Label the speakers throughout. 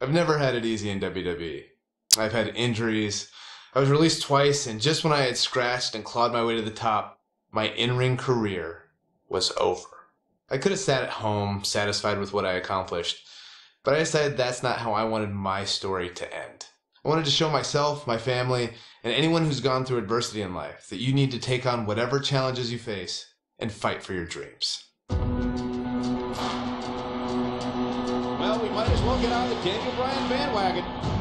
Speaker 1: I've never had it easy in WWE. I've had injuries. I was released twice, and just when I had scratched and clawed my way to the top, my in-ring career was over. I could have sat at home, satisfied with what I accomplished, but I decided that's not how I wanted my story to end. I wanted to show myself, my family, and anyone who's gone through adversity in life that you need to take on whatever challenges you face and fight for your dreams.
Speaker 2: Well, we might as well get on the Daniel Bryan bandwagon.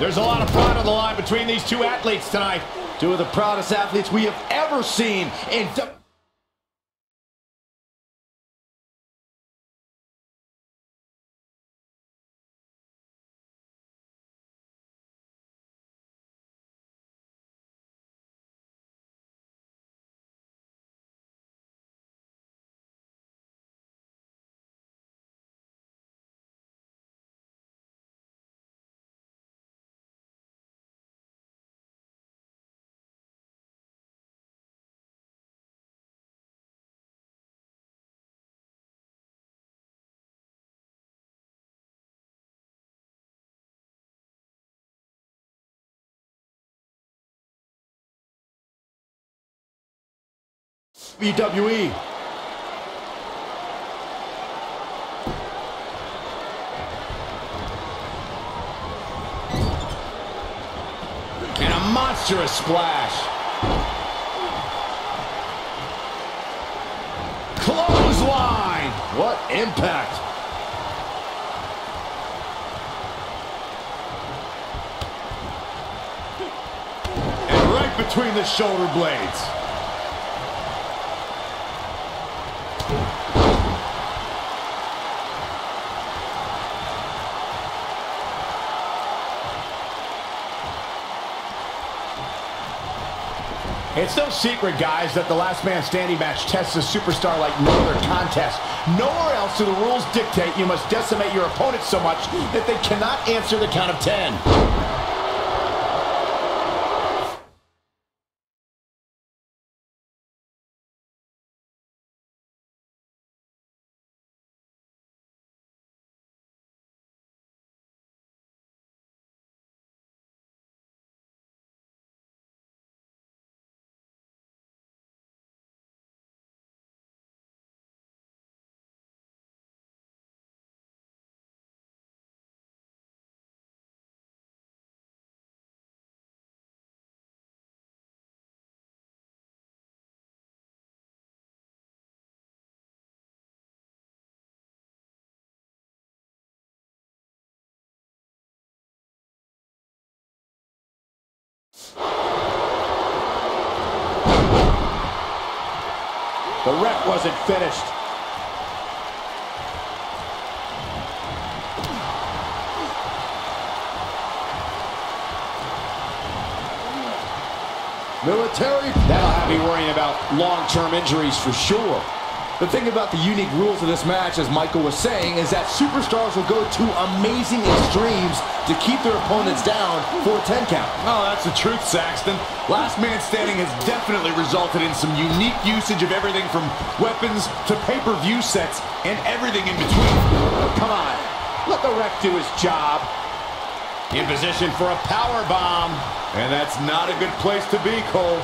Speaker 3: There's a lot of pride on the line between these two athletes tonight. Two of the proudest athletes we have ever seen in WWE. And a monstrous splash. Clothesline. What impact. And right between the shoulder blades. It's no secret, guys, that the last man standing match tests a superstar like no other contest. Nowhere else do the rules dictate you must decimate your opponent so much that they cannot answer the count of 10. The rep wasn't finished. Military, that'll have me worrying about long-term injuries for sure. The thing about the unique rules of this match, as Michael was saying, is that superstars will go to amazing extremes to keep their opponents down for a 10 count.
Speaker 4: Oh, that's the truth, Saxton. Last Man Standing has definitely resulted in some unique usage of everything from weapons to pay-per-view sets and everything in between.
Speaker 3: Oh, come on, let the ref do his job. In position for a power bomb.
Speaker 4: And that's not a good place to be, Cole.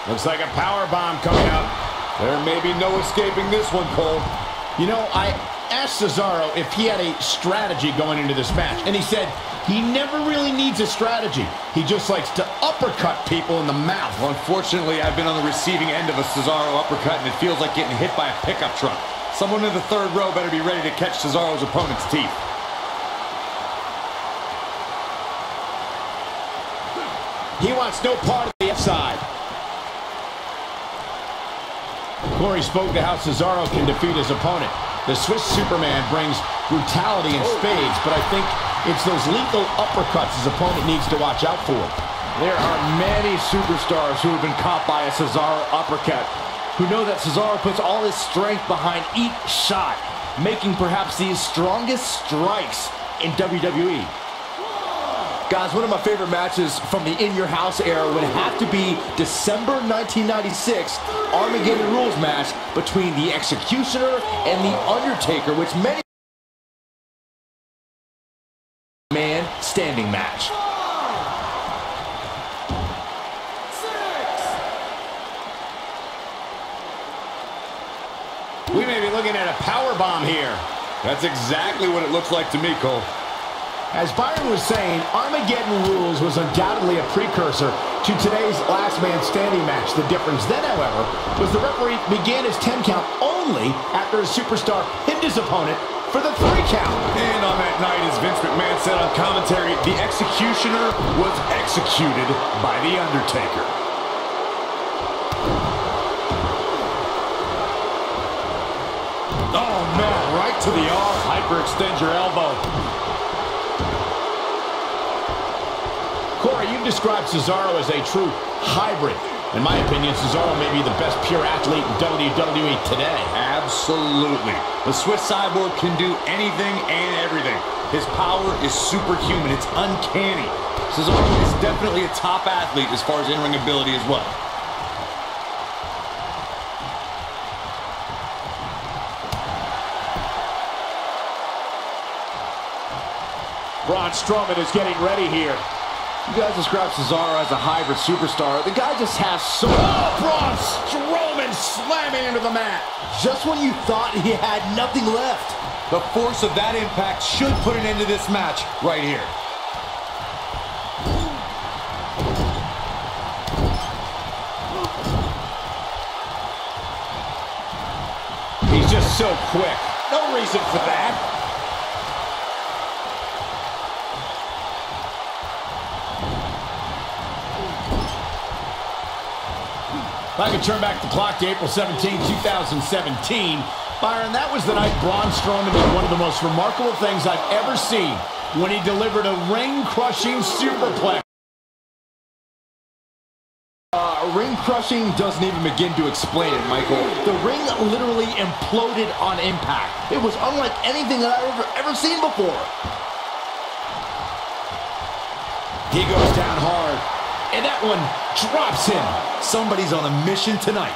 Speaker 3: Looks like a power bomb coming up.
Speaker 4: There may be no escaping this one, Cole.
Speaker 3: You know, I asked Cesaro if he had a strategy going into this match, and he said he never really needs a strategy. He just likes to uppercut people in the mouth.
Speaker 4: Well, unfortunately, I've been on the receiving end of a Cesaro uppercut, and it feels like getting hit by a pickup truck. Someone in the third row better be ready to catch Cesaro's opponent's teeth.
Speaker 3: He wants no part of the outside. Corey spoke to how Cesaro can defeat his opponent. The Swiss Superman brings brutality in spades, but I think it's those lethal uppercuts his opponent needs to watch out for.
Speaker 4: There are many superstars who have been caught by a Cesaro uppercut, who know that Cesaro puts all his strength behind each shot, making perhaps the strongest strikes in WWE.
Speaker 3: Guys, one of my favorite matches from the In Your House era would have to be December 1996 Armageddon Rules match between the Executioner and the Undertaker, which many man standing match.
Speaker 4: We may be looking at a power bomb here. That's exactly what it looks like to me, Cole.
Speaker 3: As Byron was saying, Armageddon Rules was undoubtedly a precursor to today's Last Man Standing match. The difference then, however, was the referee began his 10 count only after a superstar pinned his opponent for the 3 count.
Speaker 4: And on that night, as Vince McMahon said on commentary, the Executioner was executed by The Undertaker.
Speaker 3: Oh, man, right to the arm.
Speaker 4: Hyperextend your elbow.
Speaker 3: Corey, you've described Cesaro as a true hybrid. In my opinion, Cesaro may be the best pure athlete in WWE today.
Speaker 4: Absolutely. The Swiss Cyborg can do anything and everything. His power is superhuman. It's uncanny. Cesaro is definitely a top athlete as far as in-ring ability as well.
Speaker 3: Braun Strowman is getting ready here. You guys describe Cesaro as a hybrid superstar. The guy just has so... Oh, Braun Strowman slamming into the mat. Just when you thought he had nothing left.
Speaker 4: The force of that impact should put an end to this match right here.
Speaker 3: He's just so quick. No reason for that. If I could turn back the clock to April 17, 2017, Byron, that was the night Braun Strowman did one of the most remarkable things I've ever seen when he delivered a ring-crushing superplex. Ring-crushing doesn't even begin to explain it, Michael. The ring literally imploded on impact. It was unlike anything that I've ever seen before. He goes down hard. And that one drops him.
Speaker 4: Somebody's on a mission tonight.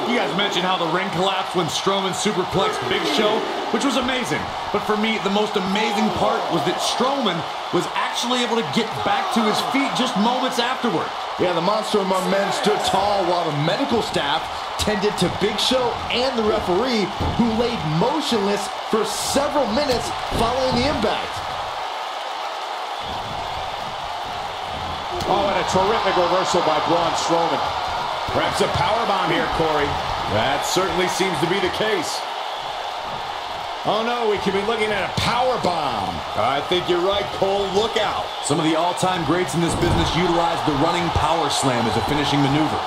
Speaker 4: You guys mentioned how the ring collapsed when Strowman superplexed Big Show, which was amazing. But for me, the most amazing part was that Strowman was actually able to get back to his feet just moments afterward.
Speaker 3: Yeah, the monster among men stood tall while the medical staff tended to Big Show and the referee, who laid motionless for several minutes following the impact. Oh, and a terrific reversal by Braun Strowman. Perhaps a powerbomb here, Corey.
Speaker 4: That certainly seems to be the case.
Speaker 3: Oh, no, we could be looking at a powerbomb.
Speaker 4: I think you're right, Cole. Look out. Some of the all-time greats in this business utilize the running power slam as a finishing maneuver.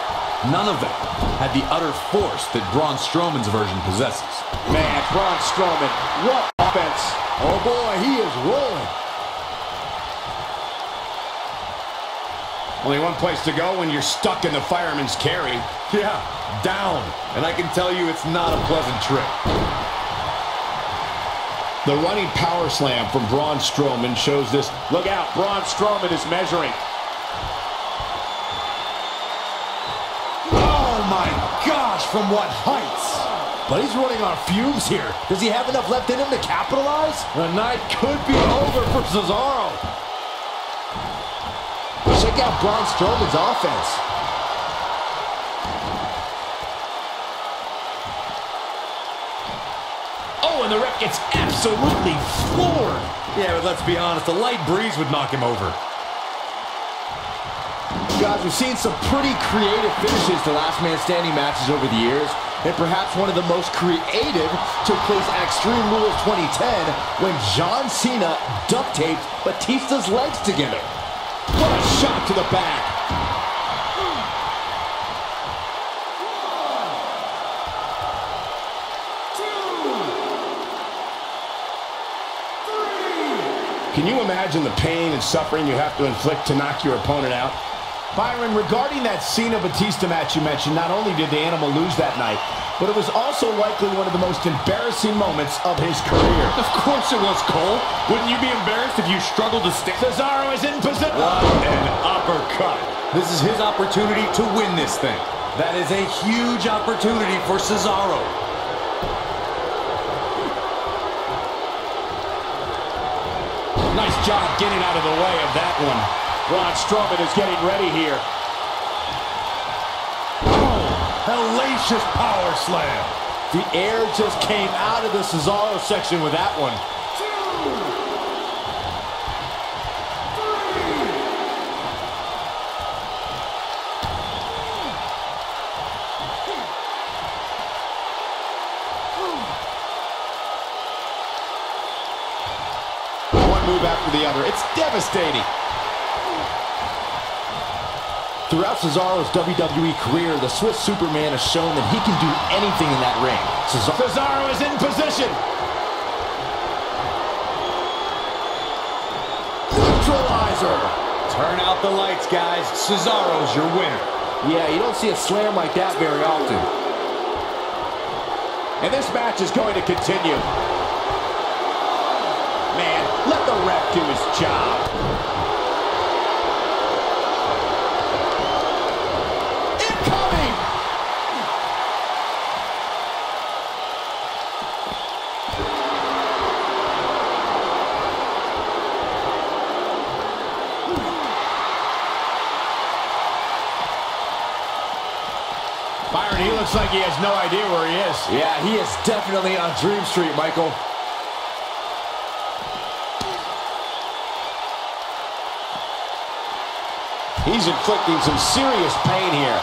Speaker 4: None of them had the utter force that Braun Strowman's version possesses.
Speaker 3: Man, Braun Strowman, what offense. Oh boy, he is rolling. Only one place to go when you're stuck in the fireman's carry.
Speaker 4: Yeah, down. And I can tell you it's not a pleasant trip.
Speaker 3: The running power slam from Braun Strowman shows this. Look out, Braun Strowman is measuring.
Speaker 4: Oh my gosh, from what heights?
Speaker 3: But he's running on fumes here. Does he have enough left in him to capitalize?
Speaker 4: The night could be over for Cesaro.
Speaker 3: Check out Braun Strowman's offense. Oh, and the ref gets absolutely floored.
Speaker 4: Yeah, but let's be honest, a light breeze would knock him over.
Speaker 3: Guys, we've seen some pretty creative finishes to last man standing matches over the years, and perhaps one of the most creative took place at Extreme Rules 2010 when John Cena duct taped Batista's legs together. What a shot to the back. Can you imagine the pain and suffering you have to inflict to knock your opponent out? Byron, regarding that Cena-Batista match you mentioned, not only did the Animal lose that night, but it was also likely one of the most embarrassing moments of his career.
Speaker 4: Of course it was, Cole. Wouldn't you be embarrassed if you struggled to stand?
Speaker 3: Cesaro is in position.
Speaker 4: What an uppercut. This is his opportunity to win this thing. That is a huge opportunity for Cesaro.
Speaker 3: Nice job getting out of the way of that one. Braun Strowman is getting ready here.
Speaker 4: Oh, hellacious power slam.
Speaker 3: The air just came out of the Cesaro section with that one. 2, 3. One move after the other. It's devastating. Throughout Cesaro's WWE career, the Swiss Superman has shown that he can do anything in that ring. Cesaro is in position. Neutralizer.
Speaker 4: Turn out the lights, guys. Cesaro's your winner.
Speaker 3: Yeah, you don't see a slam like that very often. And this match is going to continue. Man, let the ref do his job. Byron, he looks like he has no idea where he is. Yeah, he is definitely on Dream Street, Michael. He's inflicting some serious pain here.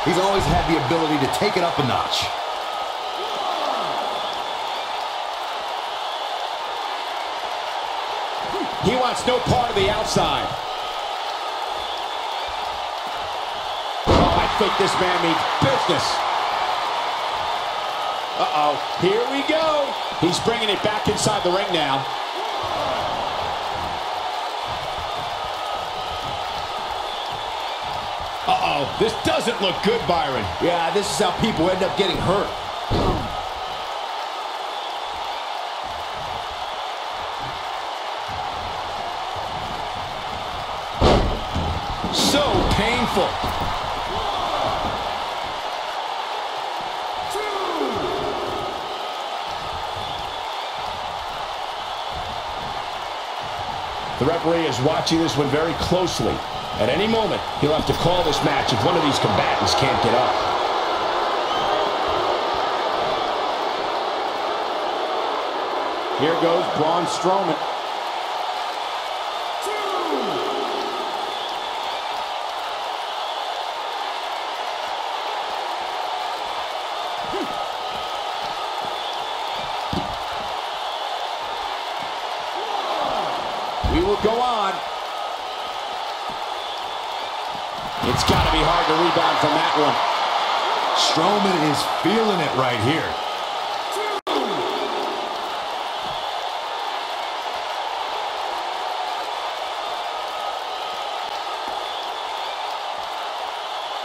Speaker 4: He's always had the ability to take it up a notch.
Speaker 3: He wants no part of the outside. Oh, I think this man means business. Uh-oh, here we go. He's bringing it back inside the ring now. Uh-oh, this doesn't look good, Byron. Yeah, this is how people end up getting hurt. So painful. 2. The referee is watching this one very closely. At any moment, he'll have to call this match if one of these combatants can't get up. Here goes Braun Strowman. 2. It's got to be hard to rebound from that one.
Speaker 4: Strowman is feeling it right here.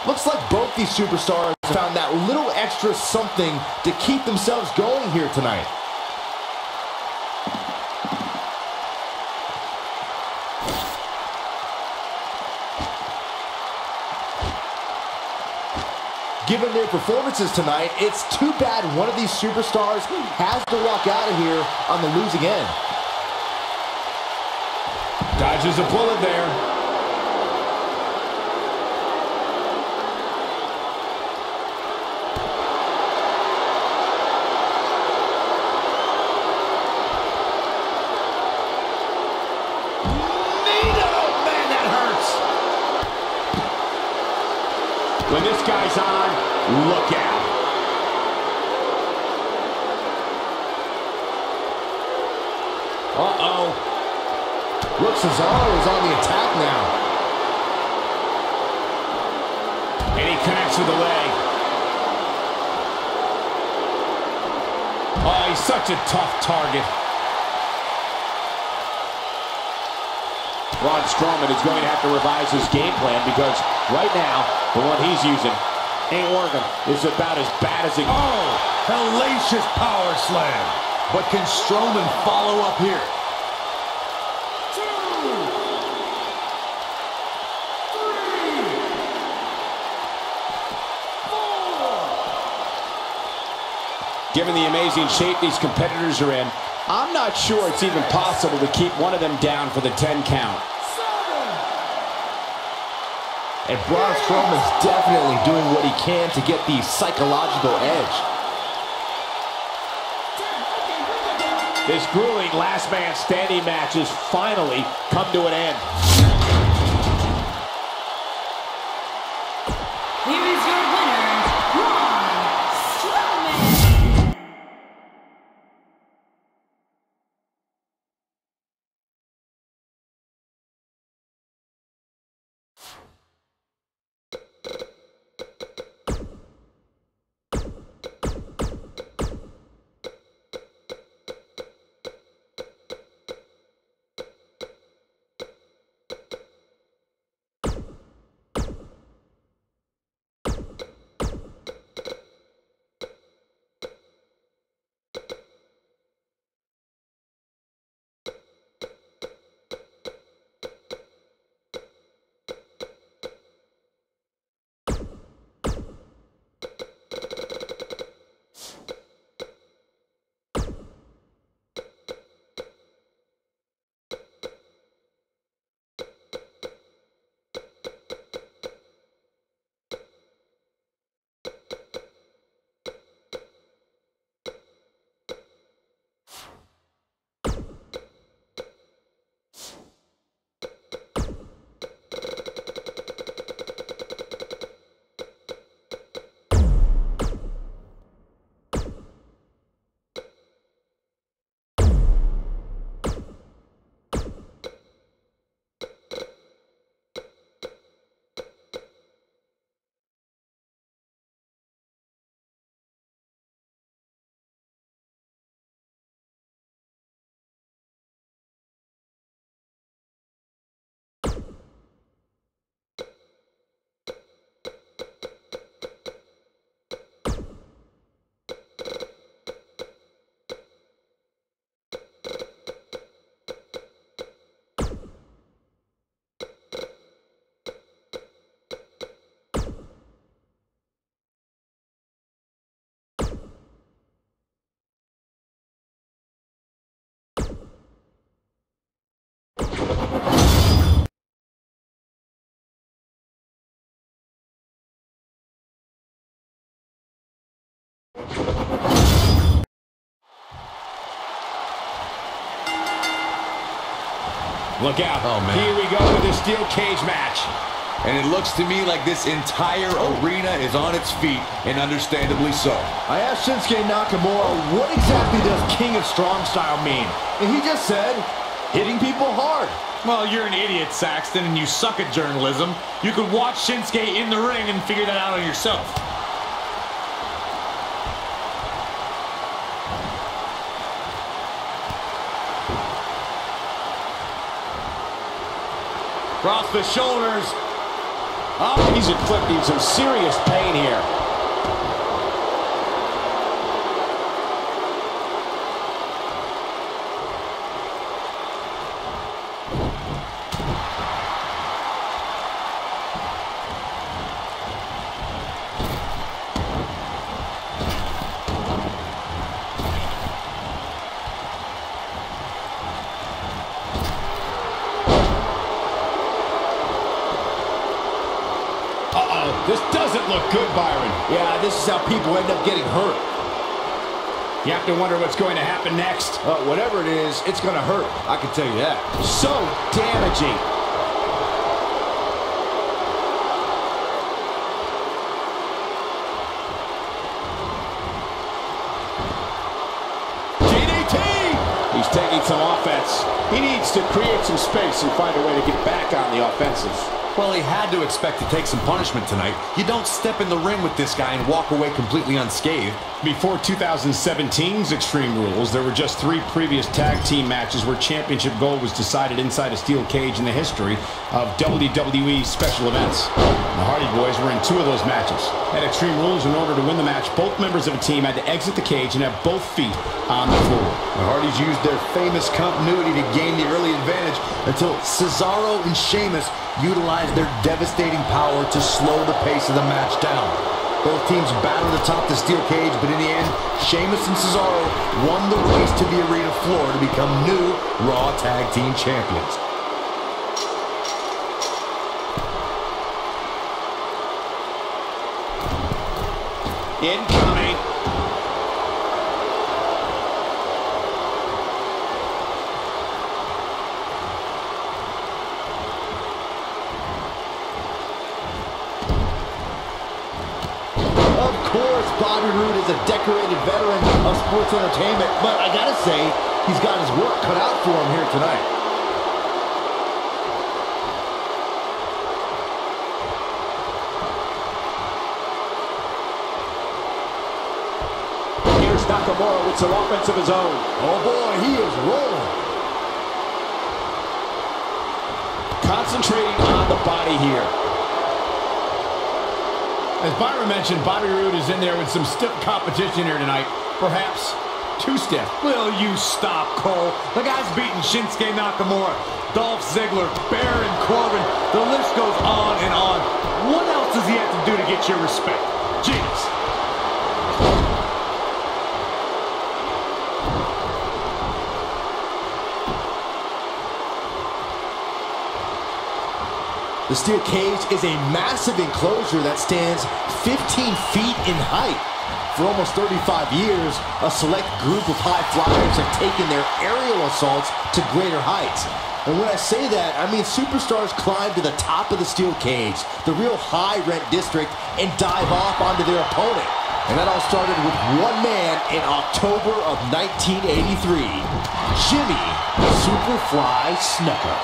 Speaker 3: Looks like both these superstars found that little extra something to keep themselves going here tonight. Given their performances tonight, it's too bad one of these superstars has to walk out of here on the losing end.
Speaker 4: Dodges a bullet there.
Speaker 3: When this guy's on, look out. Uh-oh. Looks Cesaro is on the attack now. And he connects with the leg. Oh, he's such a tough target. Braun Strowman is going to have to revise his game plan because right now, the one he's using ain't working. It's about as bad as it gets.
Speaker 4: Oh, hellacious power slam. But can Strowman follow up here?
Speaker 3: 2, 3, 4. Given the amazing shape these competitors are in, I'm not sure it's even possible to keep one of them down for the 10 count. And Braun Strowman's definitely doing what he can to get the psychological edge. This grueling last man standing match has finally come to an end.
Speaker 5: Here is your winner, Braun Strowman.
Speaker 3: Look out.
Speaker 4: Oh, man.
Speaker 3: Here we go with the steel cage match.
Speaker 4: And it looks to me like this entire arena is on its feet, and understandably so.
Speaker 3: I asked Shinsuke Nakamura, what exactly does King of Strong Style mean? And he just said, hitting people hard.
Speaker 4: Well, you're an idiot, Saxton, and you suck at journalism. You could watch Shinsuke in the ring and figure that out on yourself. Across the shoulders.
Speaker 3: Oh, he's inflicting some serious pain here.
Speaker 6: This doesn't look good, Byron.
Speaker 3: Yeah, this is how people end up getting hurt.
Speaker 6: You have to wonder what's going to happen next.
Speaker 3: Whatever it is, it's going to hurt. I can tell you that. So damaging.
Speaker 6: DDT! He's taking some offense. He needs to create some space and find a way to get back on the offensive.
Speaker 4: Well, he had to expect to take some punishment tonight. You don't step in the ring with this guy and walk away completely unscathed.
Speaker 6: Before 2017's Extreme Rules, there were just 3 previous tag team matches where championship gold was decided inside a steel cage in the history of WWE special events. The Hardy Boys were in 2 of those matches. At Extreme Rules, in order to win the match, both members of a team had to exit the cage and have both feet on the floor.
Speaker 3: The Hardys used their famous continuity to gain the early advantage until Cesaro and Sheamus utilized their devastating power to slow the pace of the match down. Both teams battled atop the steel cage, but in the end, Sheamus and Cesaro won the race to the arena floor to become new Raw Tag Team Champions.
Speaker 6: Incoming.
Speaker 3: Bobby Roode is a decorated veteran of sports entertainment, but I gotta say, he's got his work cut out for him here tonight.
Speaker 6: Here's Nakamura with some offense of his own.
Speaker 3: Oh boy, he is rolling.
Speaker 6: Concentrating on the body here.
Speaker 2: As Byron mentioned, Bobby Roode is in there with some stiff competition here tonight. Perhaps too stiff.
Speaker 4: Will you stop, Cole? The guy's beating Shinsuke Nakamura, Dolph Ziggler, Baron Corbin. The list goes on and on. What else does he have to do to get your respect? Jeez.
Speaker 3: The steel cage is a massive enclosure that stands 15 feet in height. For almost 35 years, a select group of high flyers have taken their aerial assaults to greater heights. And when I say that, I mean superstars climb to the top of the steel cage, the real high-rent district, and dive off onto their opponent. And that all started with one man in October of 1983, Jimmy Superfly Snuka.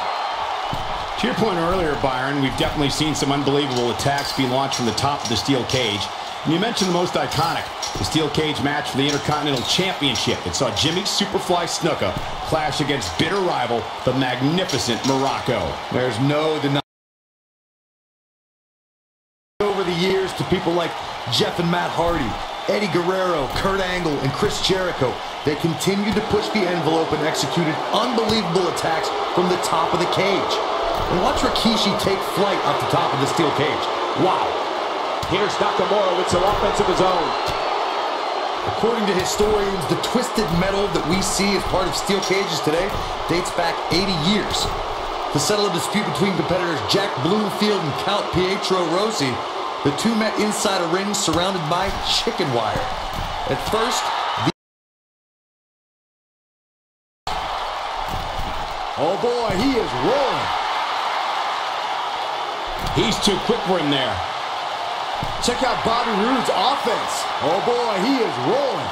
Speaker 2: To your point earlier, Byron, we've definitely seen some unbelievable attacks be launched from the top of the steel cage. And you mentioned the most iconic, the steel cage match for the Intercontinental Championship that saw Jimmy Superfly Snuka clash against bitter rival, the magnificent Morocco.
Speaker 3: There's no denying over the years to people like Jeff and Matt Hardy, Eddie Guerrero, Kurt Angle, and Chris Jericho. They continued to push the envelope and executed unbelievable attacks from the top of the cage. And watch Rikishi take flight off the top of the steel cage. Wow.
Speaker 6: Here's Nakamura with some offense of his own.
Speaker 3: According to historians, the twisted metal that we see as part of steel cages today dates back 80 years. To settle a dispute between competitors Jack Bloomfield and Count Pietro Rossi, the two met inside a ring surrounded by chicken wire. At first, oh boy, he is rolling.
Speaker 2: He's too quick for him there.
Speaker 3: Check out Bobby Roode's offense. Oh boy, he is rolling.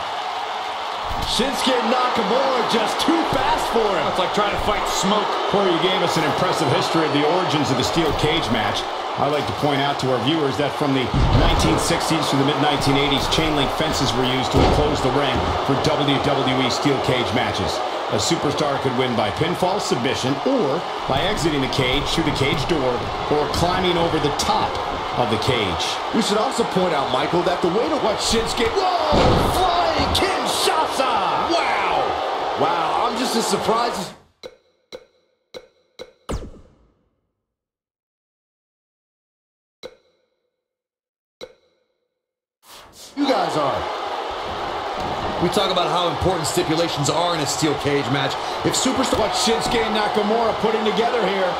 Speaker 3: Shinsuke Nakamura just too fast for him.
Speaker 4: It's like trying to fight smoke.
Speaker 2: Corey, you gave us an impressive history of the origins of the steel cage match. I'd like to point out to our viewers that from the 1960s to the mid-1980s, chain link fences were used to enclose the ring for WWE steel cage matches. A superstar could win by pinfall submission or by exiting the cage through the cage door or climbing over the top of the cage.
Speaker 3: We should also point out, Michael, that the way to watch Shinsuke... Whoa! Flying Kinshasa! Wow! Wow, I'm just as surprised as... you guys are.
Speaker 7: We talk about how important stipulations are in a steel cage match. If superstar...
Speaker 3: what Shinsuke Nakamura putting together here.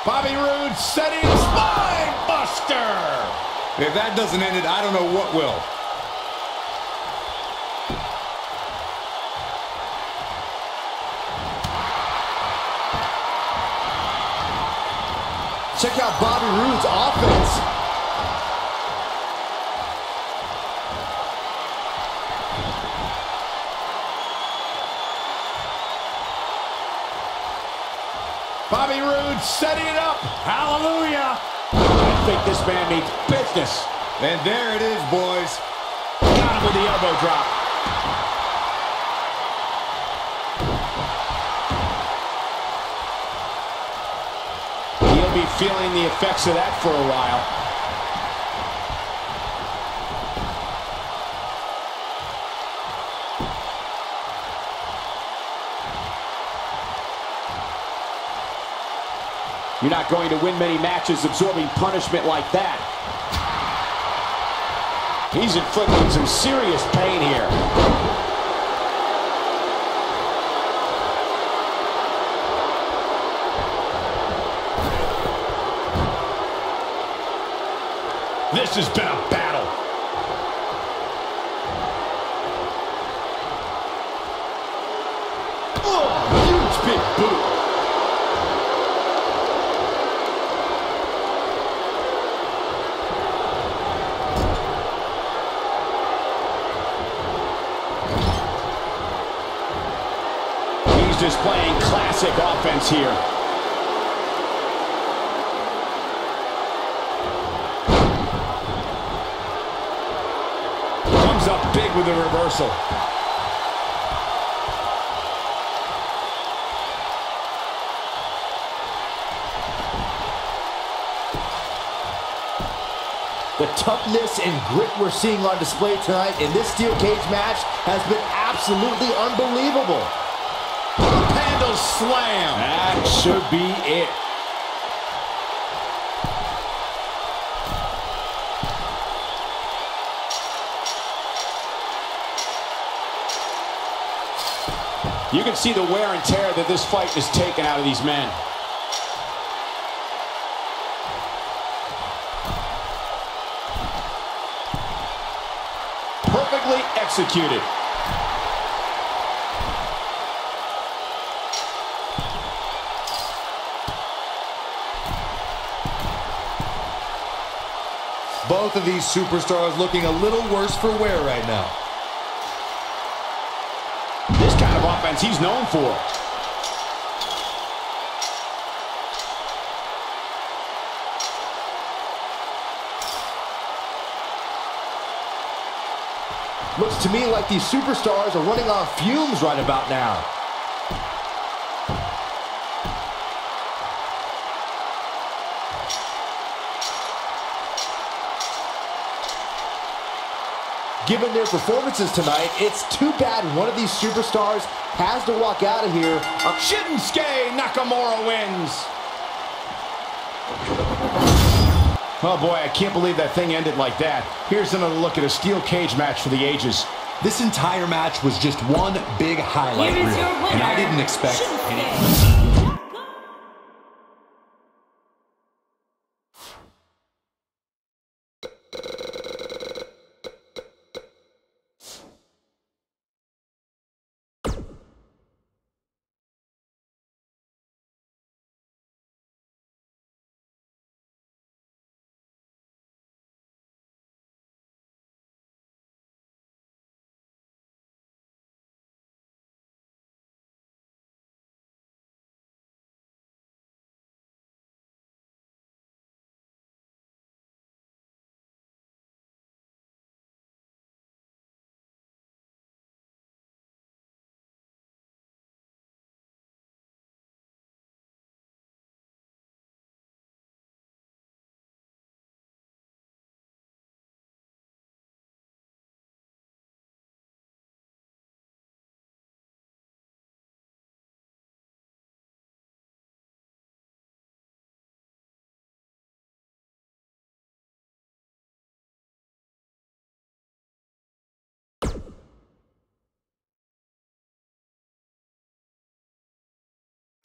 Speaker 3: Bobby Roode setting spine buster.
Speaker 4: If that doesn't end it, I don't know what will.
Speaker 3: Check out Bobby Roode's offense. Bobby Roode setting it up.
Speaker 4: Hallelujah!
Speaker 3: I think this man needs business.
Speaker 4: And there it is, boys.
Speaker 3: Got him with the elbow drop.
Speaker 2: He'll be feeling the effects of that for a while.
Speaker 3: You're not going to win many matches absorbing punishment like that. He's inflicting some serious pain here.
Speaker 2: This has been a battle.
Speaker 3: Oh, huge big boot.
Speaker 2: Displaying classic offense here. Comes up big with the reversal.
Speaker 3: The toughness and grit we're seeing on display tonight in this steel cage match has been absolutely unbelievable.
Speaker 2: Handle slam.
Speaker 3: That should be it.
Speaker 2: You can see the wear and tear that this fight has taken out of these men. Perfectly executed.
Speaker 7: Both of these superstars looking a little worse for wear right now.
Speaker 2: This kind of offense he's known for.
Speaker 3: Looks to me like these superstars are running on fumes right about now. Given their performances tonight, it's too bad one of these superstars has to walk out of here.
Speaker 2: Shinsuke Nakamura wins. Oh boy, I can't believe that thing ended like that. Here's another look at a steel cage match for the ages.
Speaker 7: This entire match was just one big highlight reel, and I didn't expect anything.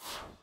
Speaker 1: you.